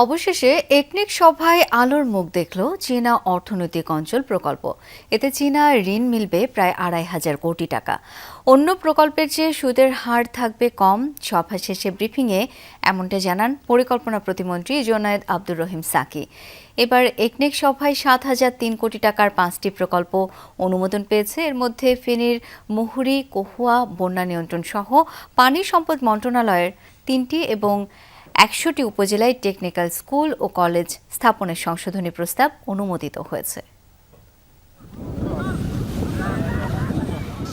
অবশেষে একনেক সভায় আলোর মুখ দেখল চীনা অর্থনৈতিক অঞ্চল প্রকল্প। এতে চীনা ঋণ মিলবে প্রায় ২৫০০ কোটি টাকা। অন্য প্রকল্পের চেয়ে সুদের হার থাকবে কম। সভা শেষে ব্রিফিংয়ে এমনটা জানান পরিকল্পনা প্রতিমন্ত্রী জোনায়েদ আব্দুর রহিম সাকি। এবার একনেক সভায় ৭,০০৩ কোটি টাকার ৫টি প্রকল্প অনুমোদন পেয়েছে। এর মধ্যে ফেনীর মুহুরী, কহুয়া বন্যা নিয়ন্ত্রণ সহ পানি সম্পদ মন্ত্রণালয়ের ৩টি এবং ১০০টি উপজেলায় টেকনিক্যাল স্কুল ও কলেজ স্থাপনের সংশোধনী প্রস্তাব অনুমোদিত হয়েছে।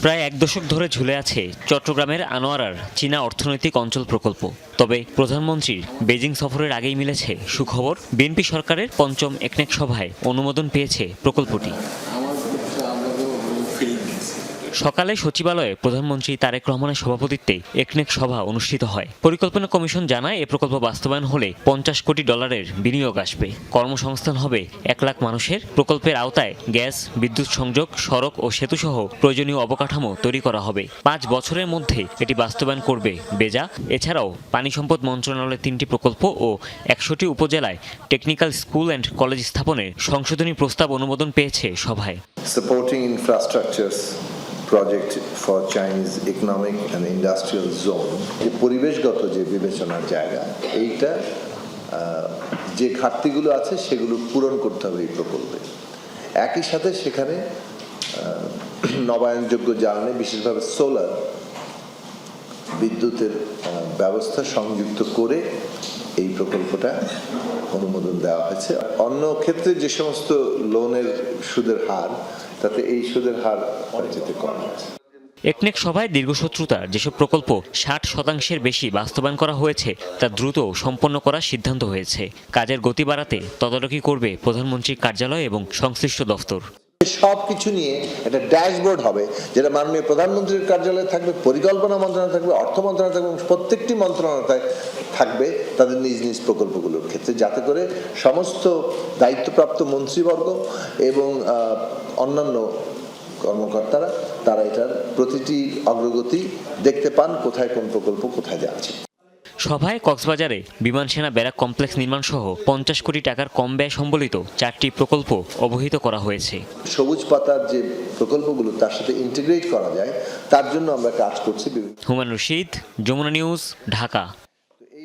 প্রায় এক দশক ধরে ঝুলে আছে চট্টগ্রামের আনোয়ারার চীনা অর্থনৈতিক অঞ্চল প্রকল্প। তবে প্রধানমন্ত্রীর বেজিং সফরের আগেই মিলেছে সুখবর। বিএনপি সরকারের পঞ্চম একনেক সভায় অনুমোদন পেয়েছে প্রকল্পটি। সকালে সচিবালয়ে প্রধানমন্ত্রী তারেক রহমানের সভাপতিত্বে একনেক সভা অনুষ্ঠিত হয়। পরিকল্পনা কমিশন জানায় এ প্রকল্প বাস্তবায়ন হলে $৫০ কোটি বিনিয়োগ আসবে। কর্মসংস্থান হবে ১ লাখ মানুষের। প্রকল্পের আওতায় গ্যাস, বিদ্যুৎ সংযোগ, সড়ক ও সেতুসহ প্রয়োজনীয় অবকাঠামো তৈরি করা হবে। ৫ বছরের মধ্যে এটি বাস্তবায়ন করবে বেজা। এছাড়াও পানি সম্পদ মন্ত্রণালয়ের ৩টি প্রকল্প ও ১০০টি উপজেলায় টেকনিক্যাল স্কুল অ্যান্ড কলেজ স্থাপনের সংশোধনী প্রস্তাব অনুমোদন পেয়েছে সভায়। Project for Chinese economic and industrial zone, যে পরিবেশগত যে বিবেচনার জায়গা, এইটা যে ঘাটতিগুলো আছে সেগুলো পূরণ করতে হবে এই প্রকল্পে। একই সাথে সেখানে নবায়নযোগ্য জ্বালানি, বিশেষভাবে সোলার বিদ্যুতের ব্যবস্থা সংযুক্ত করে এই প্রকল্পটা অনুমোদন দেওয়া হয়েছে। অন্য ক্ষেত্রে যে সমস্ত লোনের সুদের হার, তাতে এই সুদের হার অনেকটাতে কম আছে। একনেক সভায় দীর্ঘসূত্রতার যেসব প্রকল্প ৬০% বেশি বাস্তবায়ন করা হয়েছে তা দ্রুত সম্পন্ন করার সিদ্ধান্ত হয়েছে। কাজের গতি বাড়াতে তদারকি করবে প্রধানমন্ত্রীর কার্যালয় এবং সংশ্লিষ্ট দফতর। সবকিছু নিয়ে একটা ড্যাশবোর্ড হবে, যেটা মাননীয় প্রধানমন্ত্রীর কার্যালয়ে থাকবে, পরিকল্পনা মন্ত্রণালয় থাকবে, অর্থ মন্ত্রণালয় থাকবে, প্রত্যেকটি মন্ত্রণালয় থাকবে তাদের নিজ নিজ প্রকল্পগুলোর ক্ষেত্রে, যাতে করে সমস্ত দায়িত্বপ্রাপ্ত মন্ত্রীবর্গ এবং অন্যান্য কর্মকর্তারা তারা এটার প্রতিটি অগ্রগতি দেখতে পান, কোথায় কোন প্রকল্প কোথায় যাচ্ছে। সভায় কক্সবাজারে বিমান সেনা ব্যারাক কমপ্লেক্স নির্মাণ সহ ৫০ কোটি টাকার কম ব্যয় সম্বলিত 4টি প্রকল্প অবহিত করা হয়েছে। সবুজ পাতার যে প্রকল্পগুলো তার সাথে ইন্টিগ্রেট করা যায়, তার জন্য আমরা কাজ করছি। হুমায়ুন রশীদ, যমুনা নিউজ, ঢাকা।